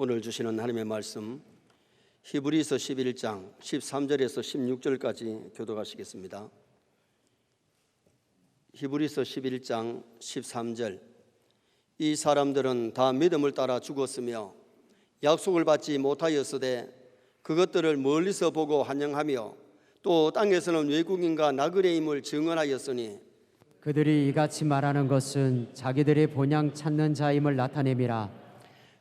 오늘 주시는 하나님의 말씀 히브리서 11장 13절에서 16절까지 교독하시겠습니다. 히브리서 11장 13절. 이 사람들은 다 믿음을 따라 죽었으며 약속을 받지 못하였으되 그것들을 멀리서 보고 환영하며 또 땅에서는 외국인과 나그네임을 증언하였으니 그들이 이같이 말하는 것은 자기들의 본향 찾는 자임을 나타냄이라.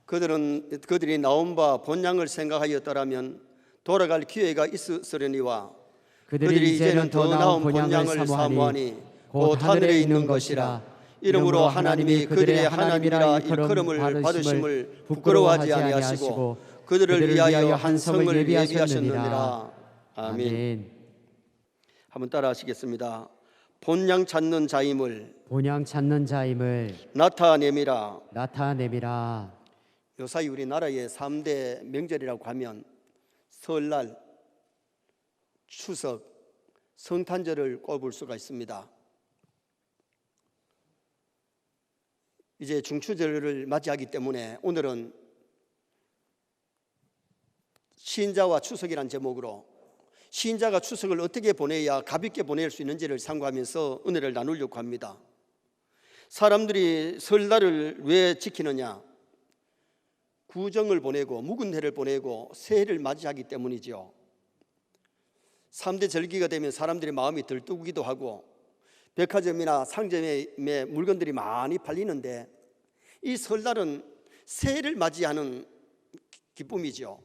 그들이 나온 바 본향을 생각하였더라면 돌아갈 기회가 있으려니와 그들이 이제는 더 나은 본향을 사모하니 곧 하늘에 있는 것이라. 이러므로 하나님이 그들의 하나님이라 일컬음을 받으심을 부끄러워하지 아니하시고 그들을 위하여 한 성을 예비하셨느니라. 아멘. 한번 따라하시겠습니다. 본향 찾는 자임을 나타내미라. 요사이 우리나라의 3대 명절이라고 하면 설날, 추석, 성탄절을 꼽을 수가 있습니다. 이제 중추절을 맞이하기 때문에 오늘은 신자와 추석이란 제목으로 신자가 추석을 어떻게 보내야 가볍게 보낼 수 있는지를 상고하면서 은혜를 나누려고 합니다. 사람들이 설날을 왜 지키느냐? 구정을 보내고 묵은 해를 보내고 새해를 맞이하기 때문이죠. 3대 절기가 되면 사람들의 마음이 들뜨기도 하고 백화점이나 상점에 물건들이 많이 팔리는데 이 설날은 새해를 맞이하는 기쁨이죠.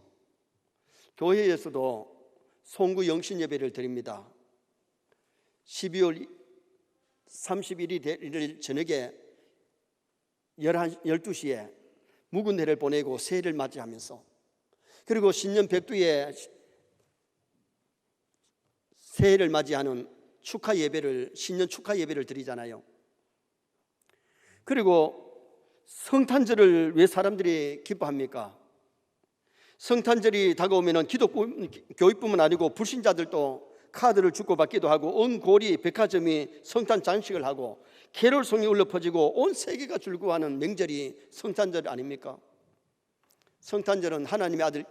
교회에서도 송구 영신 예배를 드립니다. 12월 31일 저녁에 12시에 묵은 해를 보내고 새해를 맞이하면서 그리고 신년 백두에 새해를 맞이하는 축하 예배를 신년 축하 예배를 드리잖아요. 그리고 성탄절을 왜 사람들이 기뻐합니까? 성탄절이 다가오면 교회뿐만 아니고 불신자들도 카드를 주고받기도 하고 온 고리 백화점이 성탄 장식을 하고 캐롤송이 울려 퍼지고 온 세계가 즐거워하는 명절이 성탄절 아닙니까? 성탄절은 하나님의 아들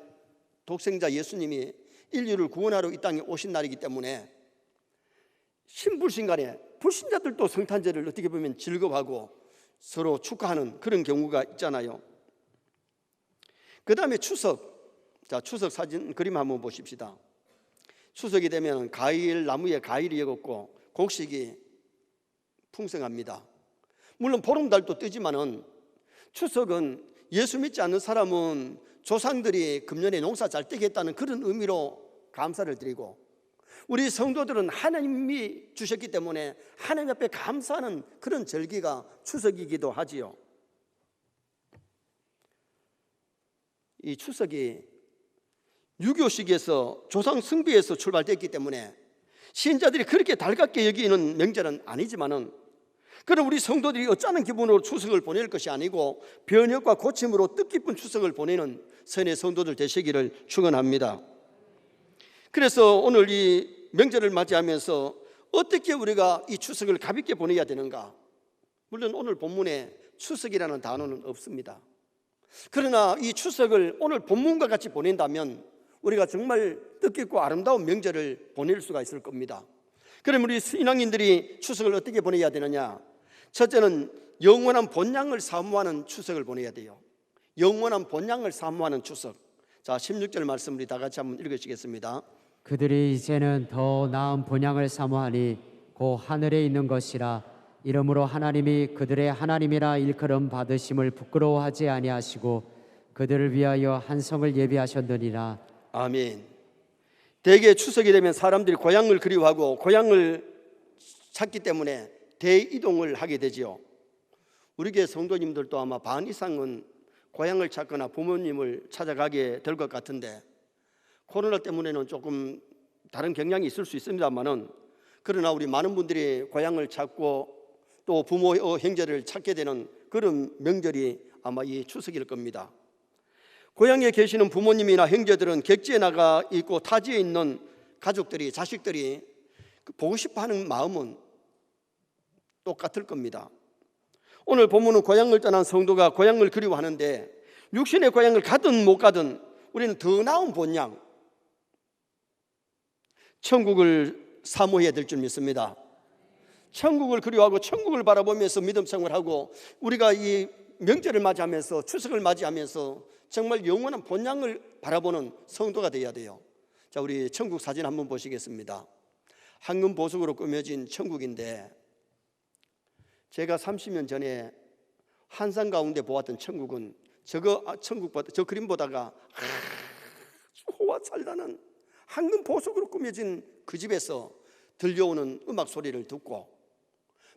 독생자 예수님이 인류를 구원하러 이 땅에 오신 날이기 때문에 신불신간에 불신자들도 성탄절을 어떻게 보면 즐거워하고 서로 축하하는 그런 경우가 있잖아요. 그 다음에 추석. 자, 추석 사진 그림 한번 보십시다. 추석이 되면 나무에 과일이 익었고 곡식이 풍성합니다. 물론 보름달도 뜨지만은 추석은 예수 믿지 않는 사람은 조상들이 금년에 농사 잘 되게 했다는 그런 의미로 감사를 드리고 우리 성도들은 하나님이 주셨기 때문에 하나님 앞에 감사하는 그런 절기가 추석이기도 하지요. 이 추석이 유교식에서 조상 숭배에서 출발됐기 때문에 신자들이 그렇게 달갑게 여기는 명절은 아니지만은 그럼 우리 성도들이 어쩌는 기분으로 추석을 보낼 것이 아니고 변혁과 고침으로 뜻깊은 추석을 보내는 선의 성도들 되시기를 축원합니다. 그래서 오늘 이 명절을 맞이하면서 어떻게 우리가 이 추석을 가볍게 보내야 되는가? 물론 오늘 본문에 추석이라는 단어는 없습니다. 그러나 이 추석을 오늘 본문과 같이 보낸다면 우리가 정말 뜻깊고 아름다운 명절을 보낼 수가 있을 겁니다. 그럼 우리 신앙인들이 추석을 어떻게 보내야 되느냐? 첫째는 영원한 본향을 사모하는 추석을 보내야 돼요. 영원한 본향을 사모하는 추석. 자, 16절 말씀 우리 다 같이 한번 읽으시겠습니다. 그들이 이제는 더 나은 본향을 사모하니 곧 하늘에 있는 것이라. 이러므로 하나님이 그들의 하나님이라 일컬음 받으심을 부끄러워하지 아니하시고 그들을 위하여 한 성을 예비하셨느니라. 아멘. 대개 추석이 되면 사람들이 고향을 그리워하고 고향을 찾기 때문에 대이동을 하게 되지요. 우리 교회 성도님들도 아마 반 이상은 고향을 찾거나 부모님을 찾아가게 될 것 같은데 코로나 때문에는 조금 다른 경향이 있을 수 있습니다만은 그러나 우리 많은 분들이 고향을 찾고 또 부모 형제를 찾게 되는 그런 명절이 아마 이 추석일 겁니다. 고향에 계시는 부모님이나 형제들은 객지에 나가 있고 타지에 있는 가족들이 자식들이 보고 싶어하는 마음은 똑같을 겁니다. 오늘 본문은 고향을 떠난 성도가 고향을 그리워하는데 육신의 고향을 가든 못 가든 우리는 더 나은 본향, 천국을 사모해야 될 줄 믿습니다. 천국을 그리워하고 천국을 바라보면서 믿음 생활하고 우리가 이 명절을 맞이하면서 추석을 맞이하면서 정말 영원한 본향을 바라보는 성도가 되어야 돼요. 자, 우리 천국 사진 한번 보시겠습니다. 황금 보석으로 꾸며진 천국인데, 제가 30년 전에 환상 가운데 보았던 천국은 천국보다, 저 그림보다가 아주 호화찬란한 황금 보석으로 꾸며진 그 집에서 들려오는 음악 소리를 듣고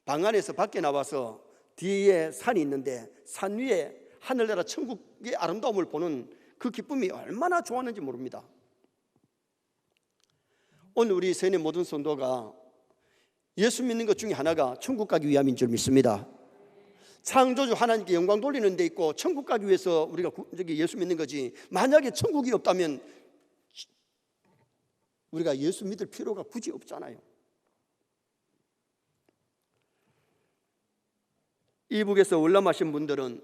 방 안에서 밖에 나와서 뒤에 산이 있는데 산 위에 하늘나라 천국의 아름다움을 보는 그 기쁨이 얼마나 좋았는지 모릅니다. 오늘 우리 세계 모든 성도가 예수 믿는 것 중에 하나가 천국 가기 위함인 줄 믿습니다. 창조주 하나님께 영광 돌리는 데 있고 천국 가기 위해서 우리가 예수 믿는 거지, 만약에 천국이 없다면 우리가 예수 믿을 필요가 굳이 없잖아요. 이북에서 월남하신 분들은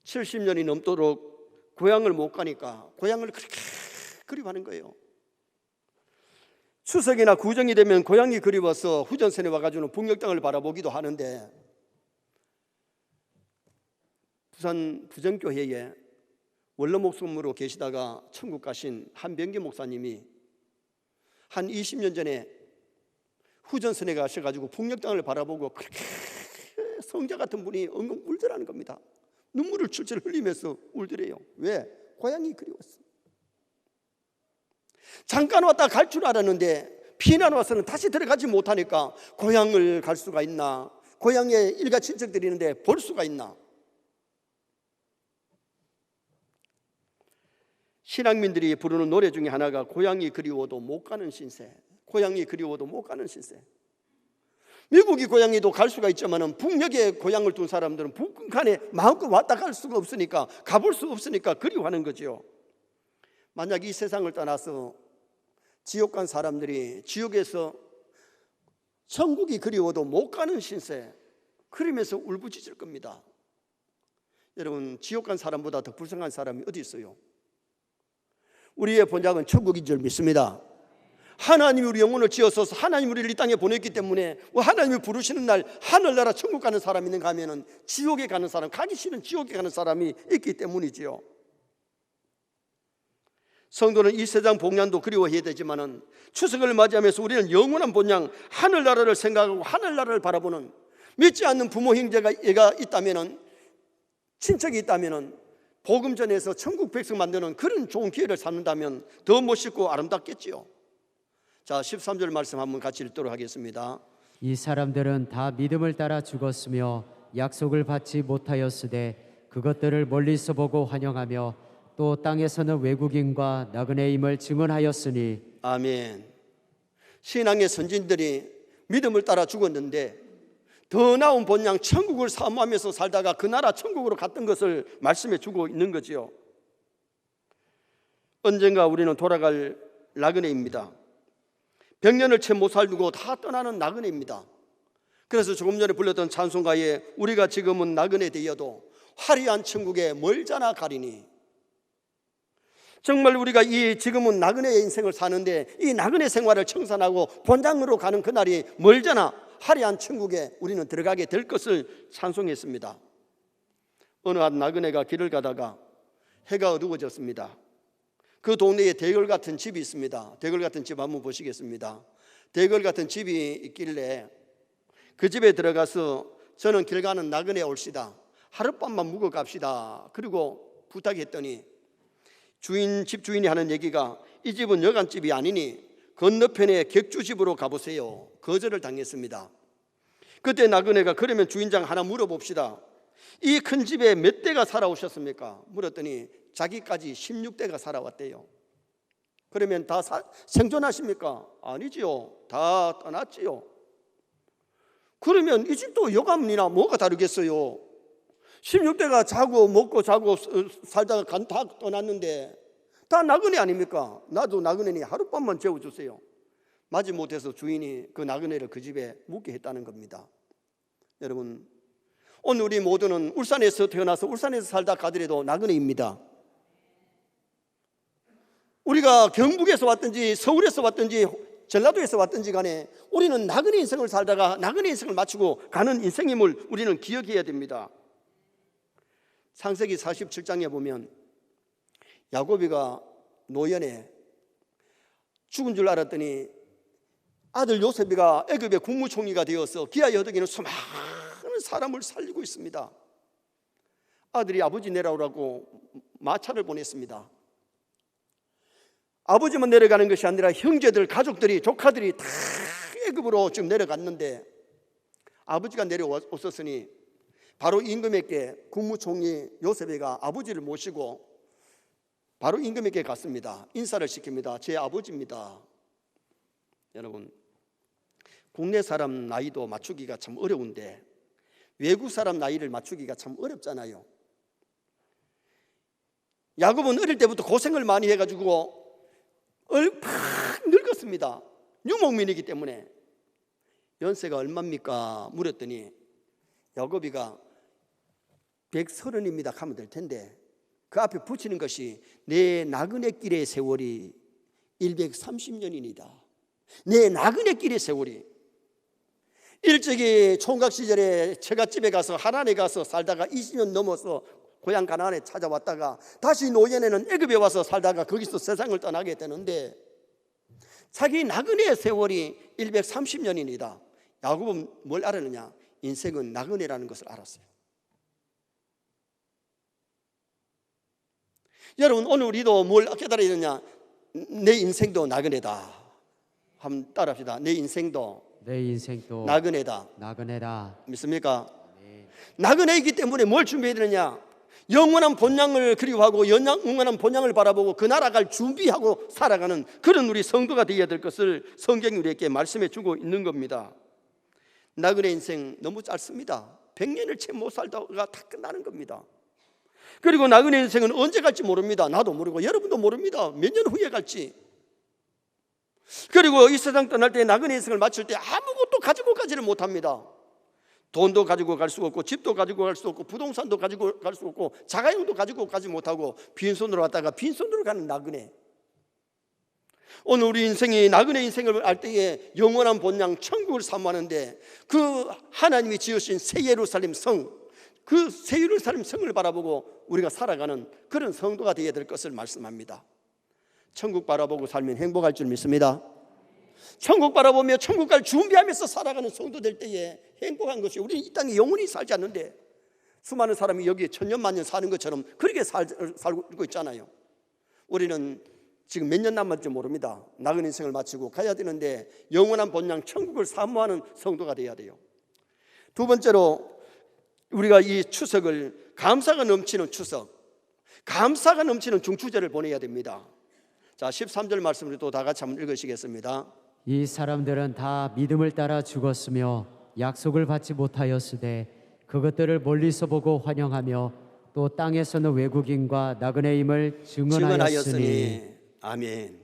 70년이 넘도록 고향을 못 가니까 고향을 그렇게 그리워하는 거예요. 추석이나 구정이 되면 고향이 그리워서 후전선에 와가지고 북녘 땅을 바라보기도 하는데, 부산 부정교회에 원로 목사님으로 계시다가 천국 가신 한병기 목사님이 한 20년 전에 후전선에 가셔가지고 북녘 땅을 바라보고 그렇게 성자 같은 분이 엉엉 울더라는 겁니다. 눈물을 출출 흘리면서 울더래요. 왜? 고향이 그리웠어. 잠깐 왔다 갈 줄 알았는데 피난 와서는 다시 들어가지 못하니까 고향을 갈 수가 있나, 고향에 일가 친척들이 있는데 볼 수가 있나. 신앙민들이 부르는 노래 중에 하나가 고향이 그리워도 못 가는 신세. 고향이 그리워도 못 가는 신세. 미국이 고향에도 갈 수가 있지만 북녘에 고향을 둔 사람들은 북한에 마음껏 왔다 갈 수가 없으니까, 가볼 수 없으니까 그리워하는 거죠. 만약 이 세상을 떠나서 지옥 간 사람들이 지옥에서 천국이 그리워도 못 가는 신세, 그러면서 울부짖을 겁니다. 여러분, 지옥 간 사람보다 더 불쌍한 사람이 어디 있어요? 우리의 본향은 천국인 줄 믿습니다. 하나님이 우리 영혼을 지어서 하나님이 우리를 이 땅에 보냈기 때문에 하나님이 부르시는 날 하늘나라 천국 가는 사람이 있는가 하면 지옥에 가는 사람, 가기 싫은 지옥에 가는 사람이 있기 때문이지요. 성도는 이 세상 복양도 그리워해야 되지만 추석을 맞이하면서 우리는 영원한 본향 하늘나라를 생각하고 하늘나라를 바라보는, 믿지 않는 부모 형제가 있다면, 친척이 있다면 복음 전해서 천국 백성 만드는 그런 좋은 기회를 삼는다면 더 멋있고 아름답겠지요. 자, 13절 말씀 한번 같이 읽도록 하겠습니다. 이 사람들은 다 믿음을 따라 죽었으며 약속을 받지 못하였으되 그것들을 멀리서 보고 환영하며 또 땅에서는 외국인과 나그네임을 증언하였으니. 아멘. 신앙의 선진들이 믿음을 따라 죽었는데 더 나은 본향 천국을 사모하면서 살다가 그 나라 천국으로 갔던 것을 말씀해 주고 있는 거지요. 언젠가 우리는 돌아갈 나그네입니다. 100년을 채 못 살고 다 떠나는 나그네입니다. 그래서 조금 전에 불렀던 찬송가에 우리가 지금은 나그네 되어도 화려한 천국에 멀잖아 가리니. 정말 우리가 이 지금은 나그네의 인생을 사는데 이 나그네 생활을 청산하고 본향으로 가는 그날이 멀잖아 화려한 천국에 우리는 들어가게 될 것을 찬송했습니다. 어느 한 나그네가 길을 가다가 해가 어두워졌습니다. 그 동네에 대궐 같은 집이 있습니다. 대궐 같은 집 한번 보시겠습니다. 대궐 같은 집이 있길래 그 집에 들어가서 저는 길 가는 나그네 올시다, 하룻밤만 묵어 갑시다, 그리고 부탁했더니 집 주인이 하는 얘기가 이 집은 여간집이 아니니 건너편에 객주집으로 가보세요. 거절을 당했습니다. 그때 나그네가 그러면 주인장 하나 물어봅시다. 이 큰 집에 몇 대가 살아오셨습니까? 물었더니 자기까지 16대가 살아왔대요. 그러면 다 생존하십니까? 아니지요. 다 떠났지요. 그러면 이 집도 여간이나 뭐가 다르겠어요? 16대가 자고 먹고 자고 살다가 다 떠났는데 다 나그네 아닙니까? 나도 나그네니 하룻밤만 재워주세요. 마지못해서 주인이 그 나그네를 그 집에 묵게 했다는 겁니다. 여러분, 오늘 우리 모두는 울산에서 태어나서 울산에서 살다 가더라도 나그네입니다. 우리가 경북에서 왔든지 서울에서 왔든지 전라도에서 왔든지 간에 우리는 나그네 인생을 살다가 나그네 인생을 마치고 가는 인생임을 우리는 기억해야 됩니다. 창세기 47장에 보면 야곱이가 노년에 죽은 줄 알았더니 아들 요셉이가 애굽의 국무총리가 되어서 기아에 허덕이는 수많은 사람을 살리고 있습니다. 아들이 아버지 내려오라고 마차를 보냈습니다. 아버지만 내려가는 것이 아니라 형제들, 가족들이, 조카들이 다 애굽으로 지금 내려갔는데 아버지가 내려왔었으니 바로 임금에게 국무총리 요셉이가 아버지를 모시고 바로 임금에게 갔습니다. 인사를 시킵니다. 제 아버지입니다. 여러분, 국내 사람 나이도 맞추기가 참 어려운데 외국 사람 나이를 맞추기가 참 어렵잖아요. 야곱은 어릴 때부터 고생을 많이 해가지고 팍 늙었습니다. 유목민이기 때문에. 연세가 얼마입니까? 물었더니 야곱이가 130입니다 하면 될 텐데 그 앞에 붙이는 것이 내 나그네 길의 세월이 130년이니다. 내 나그네 길의 세월이. 일찍이 총각 시절에 처갓집에 가서 하란에 가서 살다가 20년 넘어서 고향 가나안에 찾아왔다가 다시 노년에는 애굽에 와서 살다가 거기서 세상을 떠나게 되는데 자기 나그네의 세월이 130년입니다. 야곱은 뭘 알았느냐? 인생은 나그네라는 것을 알았어요. 여러분, 오늘 우리도 뭘 깨달아야 되느냐? 내 인생도 나그네다. 한번 따라합시다. 내 인생도 나그네다. 믿습니까? 네. 나그네이기 때문에 뭘 준비해야 되느냐? 영원한 본향을 그리워하고 영원한 본향을 바라보고 그 나라 갈 준비하고 살아가는 그런 우리 성도가 되어야 될 것을 성경이 우리에게 말씀해 주고 있는 겁니다. 나그네 인생 너무 짧습니다. 100년을 채 못 살다가 다 끝나는 겁니다. 그리고 나그네 인생은 언제 갈지 모릅니다. 나도 모르고 여러분도 모릅니다. 몇 년 후에 갈지. 그리고 이 세상 떠날 때 나그네 인생을 마칠 때 아무것도 가지고 가지를 못합니다. 돈도 가지고 갈 수 없고 집도 가지고 갈 수 없고 부동산도 가지고 갈 수 없고 자가용도 가지고 가지 못하고 빈손으로 왔다가 빈손으로 가는 나그네. 오늘 우리 인생이 나그네 인생을 알 때에 영원한 본향 천국을 사모하는데 그 하나님이 지으신 새 예루살렘 성, 그 새 예루살렘 성을 바라보고 우리가 살아가는 그런 성도가 되어야 될 것을 말씀합니다. 천국 바라보고 살면 행복할 줄 믿습니다. 천국 바라보며 천국 갈 준비하면서 살아가는 성도 될 때에 행복한 것이, 우리는 이 땅에 영원히 살지 않는데 수많은 사람이 여기에 천년 만년 사는 것처럼 그렇게 살고 있잖아요. 우리는 지금 몇 년 남았는지 모릅니다. 나그네 인생을 마치고 가야 되는데 영원한 본향 천국을 사모하는 성도가 되어야 돼요. 두 번째로 우리가 이 추석을 감사가 넘치는 추석, 감사가 넘치는 중추제를 보내야 됩니다. 자, 13절 말씀을 또 다 같이 한번 읽으시겠습니다. 이 사람들은 다 믿음을 따라 죽었으며 약속을 받지 못하였으되 그것들을 멀리서 보고 환영하며 또 땅에서는 외국인과 나그네임을 증언하였으니. 아멘.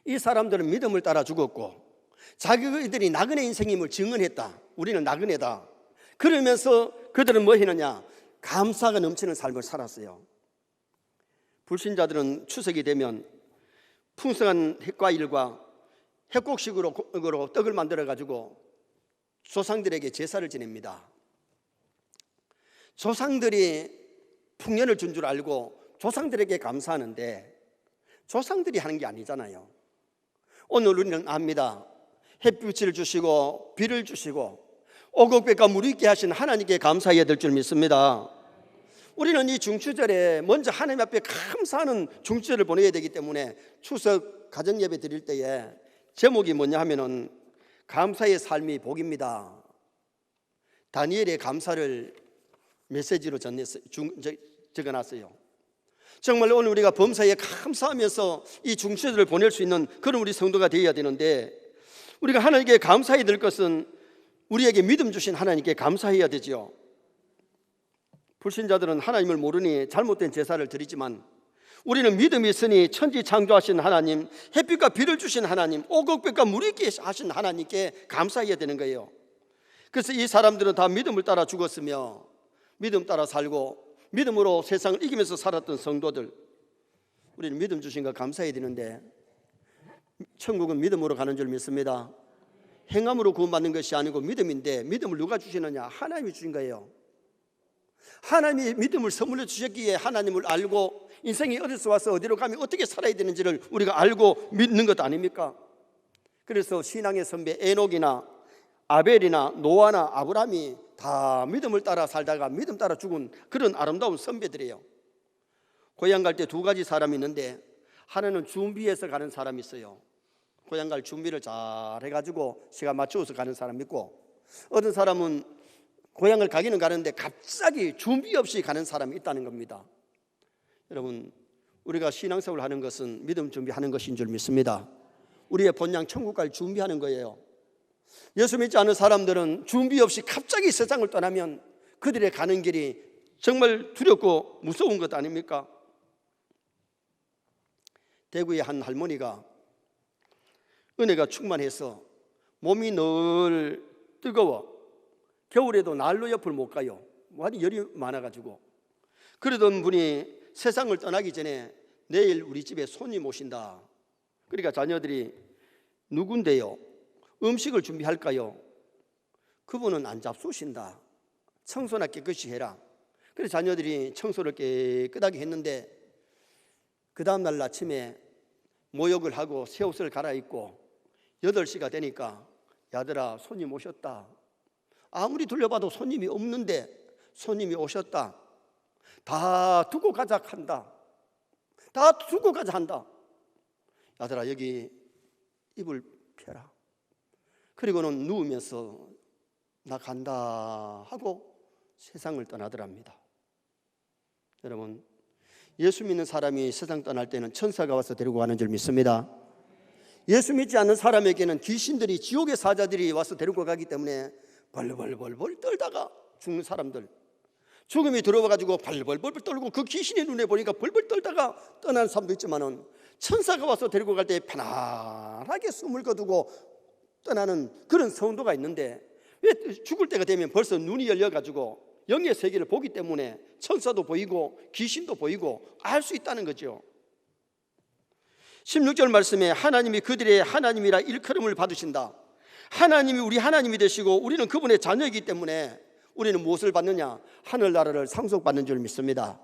이 사람들은 믿음을 따라 죽었고 자기들이 나그네 인생임을 증언했다. 우리는 나그네다. 그러면서 그들은 뭐 했느냐? 감사가 넘치는 삶을 살았어요. 불신자들은 추석이 되면 풍성한 핵과일과 핵곡식으로 떡을 만들어 가지고 조상들에게 제사를 지냅니다. 조상들이 풍년을 준 줄 알고 조상들에게 감사하는데 조상들이 하는 게 아니잖아요. 오늘 우리는 압니다. 햇빛을 주시고 비를 주시고 오곡백과 물이 있게 하신 하나님께 감사해야 될 줄 믿습니다. 우리는 이 중추절에 먼저 하나님 앞에 감사하는 중추절을 보내야 되기 때문에 추석 가정예배 드릴 때에 제목이 뭐냐 하면은 감사의 삶이 복입니다. 다니엘의 감사를 메시지로 적어놨어요. 정말 오늘 우리가 범사에 감사하면서 이 중추절을 보낼 수 있는 그런 우리 성도가 되어야 되는데, 우리가 하나님께 감사해야 될 것은 우리에게 믿음 주신 하나님께 감사해야 되지요. 불신자들은 하나님을 모르니 잘못된 제사를 드리지만 우리는 믿음이 있으니 천지 창조하신 하나님, 햇빛과 비를 주신 하나님, 오곡백과 물이 있게 하신 하나님께 감사해야 되는 거예요. 그래서 이 사람들은 다 믿음을 따라 죽었으며 믿음 따라 살고 믿음으로 세상을 이기면서 살았던 성도들, 우리는 믿음 주신 거 감사해야 되는데 천국은 믿음으로 가는 줄 믿습니다. 행함으로 구원받는 것이 아니고 믿음인데, 믿음을 누가 주시느냐? 하나님이 주신 거예요. 하나님이 믿음을 선물로 주셨기에 하나님을 알고 인생이 어디서 와서 어디로 가면 어떻게 살아야 되는지를 우리가 알고 믿는 것 아닙니까? 그래서 신앙의 선배 에녹이나 아벨이나 노아나 아브라함이 다 믿음을 따라 살다가 믿음 따라 죽은 그런 아름다운 선배들이에요. 고향 갈 때 두 가지 사람이 있는데, 하나는 준비해서 가는 사람이 있어요. 고향 갈 준비를 잘 해가지고 시간 맞추어서 가는 사람이 있고, 어떤 사람은 고향을 가기는 가는데 갑자기 준비 없이 가는 사람이 있다는 겁니다. 여러분, 우리가 신앙생활을 하는 것은 믿음 준비하는 것인 줄 믿습니다. 우리의 본향 천국 갈 준비하는 거예요. 예수 믿지 않은 사람들은 준비 없이 갑자기 세상을 떠나면 그들의 가는 길이 정말 두렵고 무서운 것 아닙니까? 대구의 한 할머니가 은혜가 충만해서 몸이 늘 뜨거워 겨울에도 난로 옆을 못 가요. 완전 열이 많아가지고. 그러던 분이 세상을 떠나기 전에 내일 우리 집에 손님 오신다. 그러니까 자녀들이 누군데요? 음식을 준비할까요? 그분은 안 잡수신다. 청소나 깨끗이 해라. 그래서 자녀들이 청소를 깨끗하게 했는데, 그 다음날 아침에 모욕을 하고 새 옷을 갈아입고 8시가 되니까, 야들아 손님 오셨다. 아무리 돌려봐도 손님이 없는데 손님이 오셨다. 다 두고 가자 한다. 다 두고 가자 한다. 야들아 여기 이불 펴라. 그리고는 누우면서 나 간다 하고 세상을 떠나더랍니다. 여러분, 예수 믿는 사람이 세상 떠날 때는 천사가 와서 데리고 가는 줄 믿습니다. 예수 믿지 않는 사람에게는 귀신들이, 지옥의 사자들이 와서 데리고 가기 때문에 벌벌벌벌 떨다가 죽는 사람들, 죽음이 들어와가지고 벌벌벌 떨고 그 귀신의 눈에 보니까 벌벌 떨다가 떠나는 사람도 있지만은, 천사가 와서 데리고 갈 때 편안하게 숨을 거두고 떠나는 그런 성도가 있는데, 왜 죽을 때가 되면 벌써 눈이 열려가지고 영의 세계를 보기 때문에 천사도 보이고 귀신도 보이고 알 수 있다는 거죠. 16절 말씀에 하나님이 그들의 하나님이라 일컬음을 받으신다. 하나님이 우리 하나님이 되시고 우리는 그분의 자녀이기 때문에 우리는 무엇을 받느냐? 하늘나라를 상속받는 줄 믿습니다.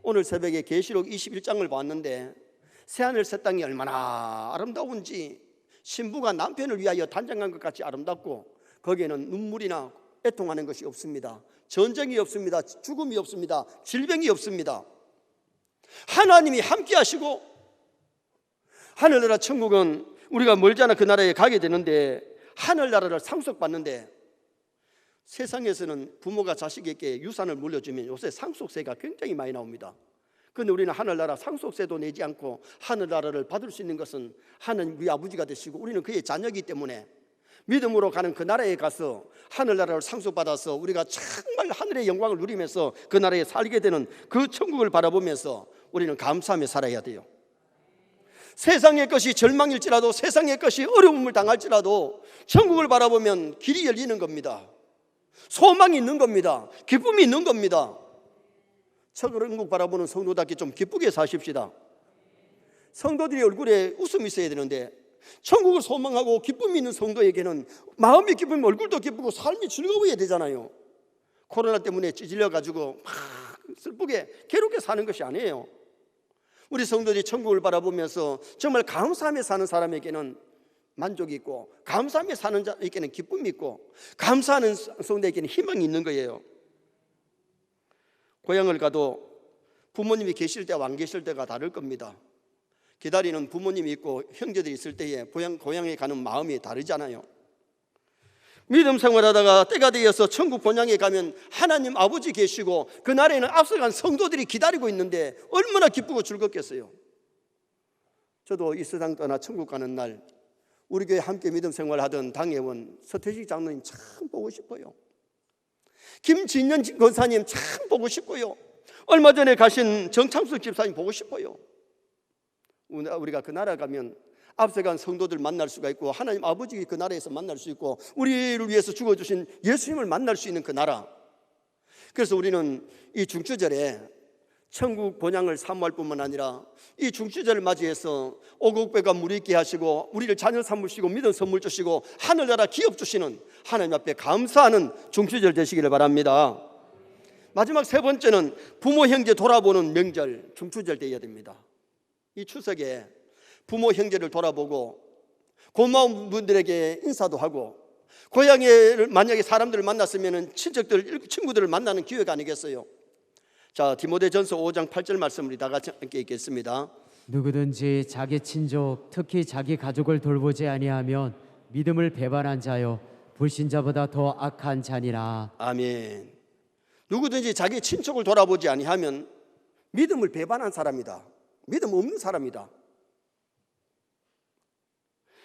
오늘 새벽에 계시록 21장을 봤는데, 새하늘 새 땅이 얼마나 아름다운지, 신부가 남편을 위하여 단장한 것 같이 아름답고, 거기에는 눈물이나 애통하는 것이 없습니다. 전쟁이 없습니다. 죽음이 없습니다. 질병이 없습니다. 하나님이 함께 하시고, 하늘나라 천국은 우리가 멀지 않아 그 나라에 가게 되는데, 하늘나라를 상속받는데, 세상에서는 부모가 자식에게 유산을 물려주면 요새 상속세가 굉장히 많이 나옵니다. 그런데 우리는 하늘나라 상속세도 내지 않고 하늘나라를 받을 수 있는 것은 하나님 우리 아버지가 되시고 우리는 그의 자녀이기 때문에, 믿음으로 가는 그 나라에 가서 하늘나라를 상속받아서 우리가 정말 하늘의 영광을 누리면서 그 나라에 살게 되는 그 천국을 바라보면서 우리는 감사하며 살아야 돼요. 세상의 것이 절망일지라도, 세상의 것이 어려움을 당할지라도 천국을 바라보면 길이 열리는 겁니다. 소망이 있는 겁니다. 기쁨이 있는 겁니다. 천국 바라보는 성도답게 좀 기쁘게 사십시다. 성도들이 얼굴에 웃음이 있어야 되는데, 천국을 소망하고 기쁨이 있는 성도에게는 마음이 기쁘면 얼굴도 기쁘고 삶이 즐거워야 되잖아요. 코로나 때문에 찌질려가지고 막 슬프게 괴롭게 사는 것이 아니에요. 우리 성도들이 천국을 바라보면서 정말 감사하며 사는 사람에게는 만족이 있고, 감사하며 사는 자에게는 기쁨이 있고, 감사하는 성도에게는 희망이 있는 거예요. 고향을 가도 부모님이 계실 때와 안 계실 때가 다를 겁니다. 기다리는 부모님이 있고 형제들이 있을 때에 고향에 가는 마음이 다르잖아요. 믿음 생활하다가 때가 되어서 천국 본향에 가면 하나님 아버지 계시고 그 나라에는 앞서간 성도들이 기다리고 있는데 얼마나 기쁘고 즐겁겠어요. 저도 이 세상 떠나 천국 가는 날 우리 교회 함께 믿음 생활하던 당회원 서태식 장로님 참 보고 싶어요. 김진년 권사님 참 보고 싶고요. 얼마 전에 가신 정창숙 집사님 보고 싶어요. 우리가 그 나라 가면 앞서간 성도들 만날 수가 있고 하나님 아버지 그 나라에서 만날 수 있고 우리를 위해서 죽어주신 예수님을 만날 수 있는 그 나라. 그래서 우리는 이 중추절에 천국 본향을 사모할 뿐만 아니라 이 중추절을 맞이해서 오곡배가 물이 있게 하시고 우리를 자녀 삼으시고 믿음 선물 주시고 하늘나라 기업 주시는 하나님 앞에 감사하는 중추절 되시기를 바랍니다. 마지막 세 번째는 부모 형제 돌아보는 명절 중추절 되어야 됩니다. 이 추석에 부모 형제를 돌아보고 고마운 분들에게 인사도 하고 고향에 만약에 사람들을 만났으면 친척들, 친구들을 만나는 기회가 아니겠어요? 자, 디모데전서 5장 8절 말씀 우리 다 같이 함께 읽겠습니다. 누구든지 자기 친족 특히 자기 가족을 돌보지 아니하면 믿음을 배반한 자요 불신자보다 더 악한 자니라. 아멘. 누구든지 자기 친척을 돌아보지 아니하면 믿음을 배반한 사람이다. 믿음 없는 사람이다.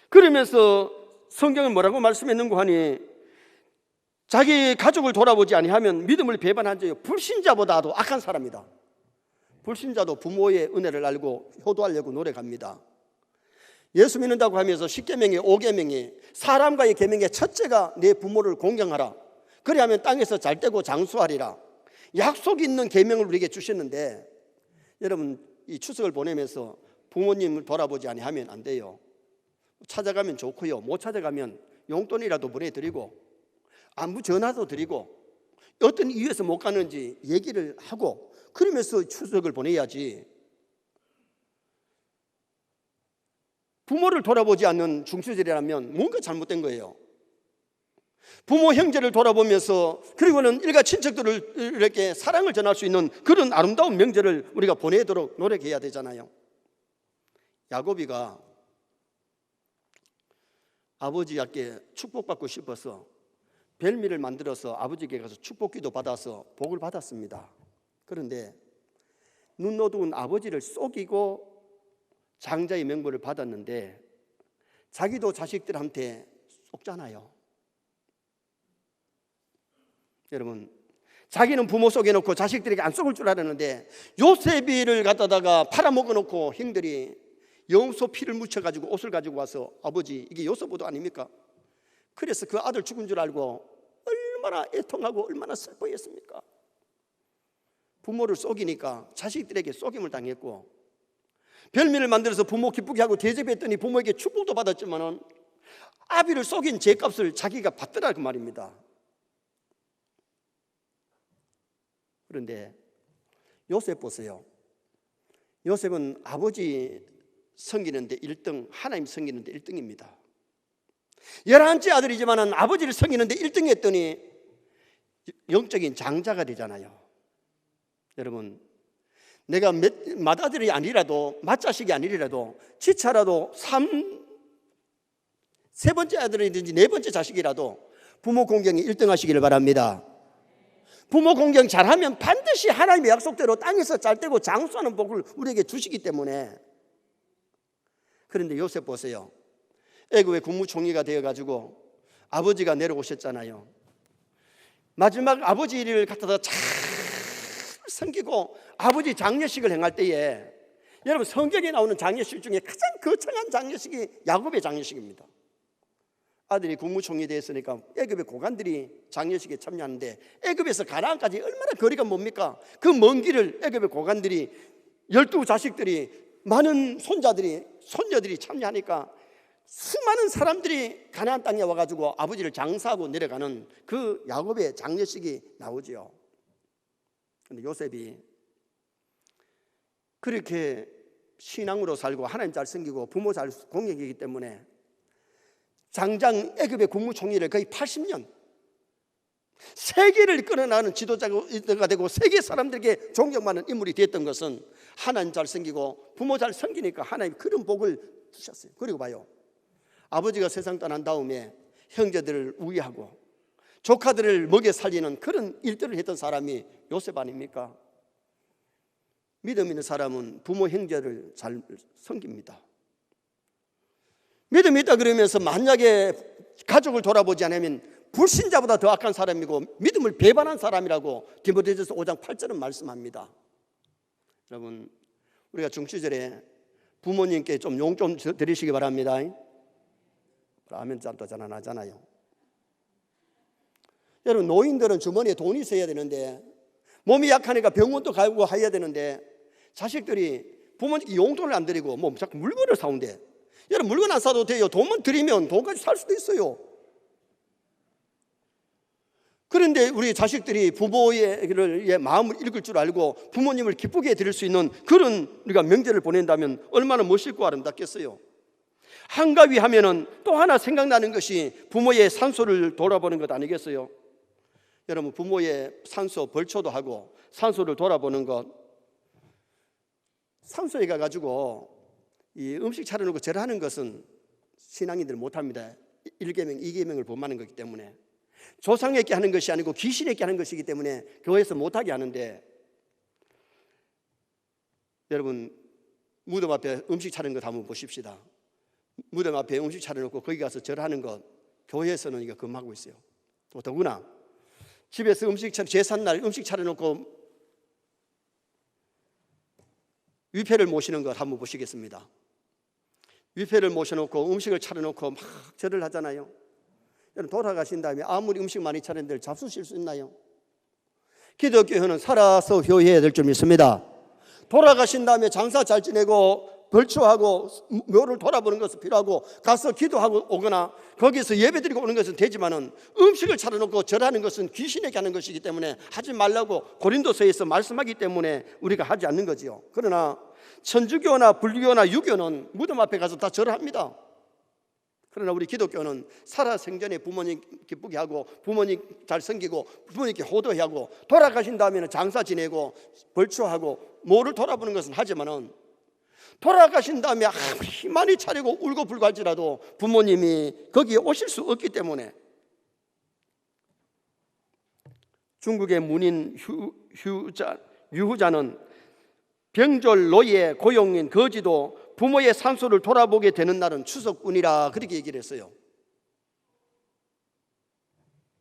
그러면서 성경은 뭐라고 말씀했는고 하니 자기 가족을 돌아보지 아니하면 믿음을 배반한 자요 불신자보다도 악한 사람이다. 불신자도 부모의 은혜를 알고 효도하려고 노력합니다. 예수 믿는다고 하면서 10계명의 5계명이 사람과의 계명의 첫째가 내 부모를 공경하라. 그리하면 땅에서 잘되고 장수하리라. 약속 있는 계명을 우리에게 주셨는데 여러분 이 추석을 보내면서 부모님을 돌아보지 아니하면 안 돼요. 찾아가면 좋고요. 못 찾아가면 용돈이라도 보내드리고 안부 전화도 드리고 어떤 이유에서 못 가는지 얘기를 하고 그러면서 추석을 보내야지. 부모를 돌아보지 않는 중추절이라면 뭔가 잘못된 거예요. 부모 형제를 돌아보면서 그리고는 일가 친척들에게 사랑을 전할 수 있는 그런 아름다운 명절을 우리가 보내도록 노력해야 되잖아요. 야곱이가 아버지께 축복받고 싶어서 별미를 만들어서 아버지에게 가서 축복기도 받아서 복을 받았습니다. 그런데 눈 어두운 아버지를 속이고 장자의 명분을 받았는데 자기도 자식들한테 속잖아요. 여러분, 자기는 부모 속여놓고 자식들에게 안 속을 줄 알았는데 요셉이를 갖다다가 팔아먹어 놓고 형들이 염소 피를 묻혀가지고 옷을 가지고 와서 아버지 이게 요셉옷 아닙니까? 그래서 그 아들 죽은 줄 알고 얼마나 애통하고 얼마나 슬퍼했습니까? 부모를 속이니까 자식들에게 속임을 당했고 별미를 만들어서 부모 기쁘게 하고 대접했더니 부모에게 축복도 받았지만은 아비를 속인 죄값을 자기가 받더라 그 말입니다. 그런데 요셉 보세요. 요셉은 아버지 섬기는데 1등, 하나님 섬기는데 1등입니다. 11째 아들이지만 아버지를 섬기는데 1등 했더니 영적인 장자가 되잖아요. 여러분, 내가 맏아들이 아니라도 맏자식이 아니라도 지차라도 세 번째 아들이든지 네 번째 자식이라도 부모 공경이 1등 하시기를 바랍니다. 부모 공경 잘하면 반드시 하나님의 약속대로 땅에서 잘되고 장수하는 복을 우리에게 주시기 때문에. 그런데 요셉 보세요. 애굽의 국무총리가 되어가지고 아버지가 내려오셨잖아요. 마지막 아버지를 갖다가 잘 섬기고 아버지 장례식을 행할 때에 여러분 성경에 나오는 장례식 중에 가장 거창한 장례식이 야곱의 장례식입니다. 아들이 국무총리 되었으니까 애굽의 고관들이 장례식에 참여하는데 애굽에서 가나안까지 얼마나 거리가 뭡니까? 그 먼 길을 애굽의 고관들이 12자식들이 많은 손녀들이 참여하니까 수많은 사람들이 가나안 땅에 와가지고 아버지를 장사하고 내려가는 그 야곱의 장례식이 나오죠. 그런데 요셉이 그렇게 신앙으로 살고 하나님 잘 섬기고 부모 잘 공경이기 때문에 장장 애굽의 국무총리를 거의 80년 세계를 끌어나가는 지도자가 되고 세계 사람들에게 존경받는 인물이 됐던 것은 하나님 잘 섬기고 부모 잘 섬기니까 하나님 그런 복을 주셨어요. 그리고 봐요, 아버지가 세상 떠난 다음에 형제들을 우애하고 조카들을 먹여 살리는 그런 일들을 했던 사람이 요셉 아닙니까? 믿음 있는 사람은 부모 형제를 잘 섬깁니다. 믿음이 있다 그러면서 만약에 가족을 돌아보지 않으면 불신자보다 더 악한 사람이고 믿음을 배반한 사람이라고 디모데전서 5장 8절은 말씀합니다. 여러분, 우리가 중추절에 부모님께 좀 용 좀 드리시기 바랍니다. 라면 짠도 잘 안 하잖아요. 여러분, 노인들은 주머니에 돈이 있어야 되는데, 몸이 약하니까 병원도 가고 해야 되는데, 자식들이 부모님께 용돈을 안 드리고 뭐 자꾸 물건을 사온대. 여러분, 물건 안 사도 돼요. 돈만 드리면 돈까지 살 수도 있어요. 그런데 우리 자식들이 부모의 마음을 읽을 줄 알고 부모님을 기쁘게 해드릴 수 있는 그런 우리가 명절을 보낸다면 얼마나 멋있고 아름답겠어요. 한가위 하면은 또 하나 생각나는 것이 부모의 산소를 돌아보는 것 아니겠어요? 여러분, 부모의 산소 벌초도 하고 산소를 돌아보는 것, 산소에 가가지고 이 음식 차려놓고 절하는 것은 신앙인들 못합니다. 1계명, 2계명을 범하는 거기 때문에. 조상에게 하는 것이 아니고 귀신에게 하는 것이기 때문에 교회에서 못하게 하는데, 여러분, 무덤 앞에 음식 차리는 것 한번 보십시다. 무덤 앞에 음식 차려놓고 거기 가서 절하는 것, 교회에서는 이거 금하고 있어요. 또 더구나 집에서 제삿날 음식 차려놓고 위패를 모시는 것 한번 보시겠습니다. 위패를 모셔놓고 음식을 차려놓고 막 절을 하잖아요. 여러분, 돌아가신 다음에 아무리 음식 많이 차렸는데 잡수실 수 있나요? 기독교회는 살아서 효해야 될 줄 믿습니다. 돌아가신 다음에 장사 잘 지내고 벌초하고 묘를 돌아보는 것은 필요하고 가서 기도하고 오거나 거기서 예배드리고 오는 것은 되지만은 음식을 차려놓고 절하는 것은 귀신에게 하는 것이기 때문에 하지 말라고 고린도서에서 말씀하기 때문에 우리가 하지 않는 거지요. 그러나 천주교나 불교나 유교는 무덤 앞에 가서 다 절합니다. 그러나 우리 기독교는 살아생전에 부모님 기쁘게 하고 부모님 잘 섬기고 부모님께 효도해야 하고 돌아가신 다음에는 장사 지내고 벌초하고 뭐를 돌아보는 것은 하지만은 돌아가신 다음에 아무리 많이 차리고 울고 불고 할지라도 부모님이 거기에 오실 수 없기 때문에 중국의 문인 유후자는 병졸, 노예, 고용인, 거지도 부모의 산소를 돌아보게 되는 날은 추석뿐이라 그렇게 얘기를 했어요.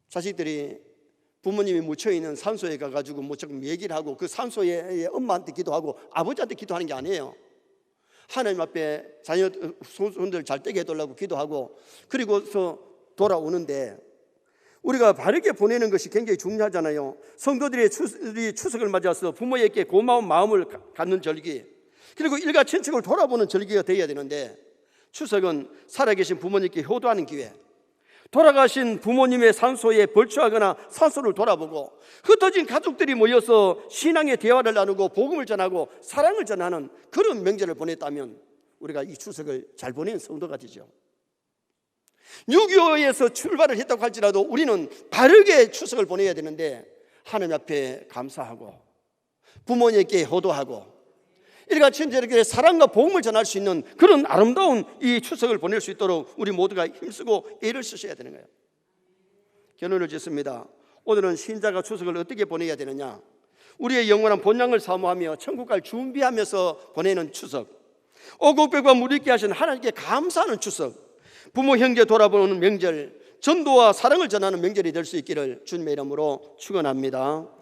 자식들이 부모님이 묻혀있는 산소에 가가지고 뭐 조금 얘기를 하고 그 산소에 엄마한테 기도하고 아버지한테 기도하는 게 아니에요. 하나님 앞에 자녀 손들 잘 되게 해달라고 기도하고 그리고서 돌아오는데, 우리가 바르게 보내는 것이 굉장히 중요하잖아요. 성도들이 추석을 맞아서 부모에게 고마운 마음을 갖는 절기, 그리고 일가천측을 돌아보는 절기가 되어야 되는데, 추석은 살아계신 부모님께 효도하는 기회, 돌아가신 부모님의 산소에 벌초하거나 산소를 돌아보고 흩어진 가족들이 모여서 신앙의 대화를 나누고 복음을 전하고 사랑을 전하는 그런 명절을 보냈다면 우리가 이 추석을 잘 보낸 성도가 되죠. 유교에서 출발을 했다고 할지라도 우리는 바르게 추석을 보내야 되는데, 하나님 앞에 감사하고 부모님께 효도하고 일가천지에게 사랑과 복음을 전할 수 있는 그런 아름다운 이 추석을 보낼 수 있도록 우리 모두가 힘쓰고 애를 쓰셔야 되는 거예요. 결론을 짓습니다. 오늘은 신자가 추석을 어떻게 보내야 되느냐, 우리의 영원한 본향을 사모하며 천국 갈 준비하면서 보내는 추석, 오곡백과 물 있게 하신 하나님께 감사하는 추석, 부모 형제 돌아보는 명절, 전도와 사랑을 전하는 명절이 될 수 있기를 주님의 이름으로 축원합니다.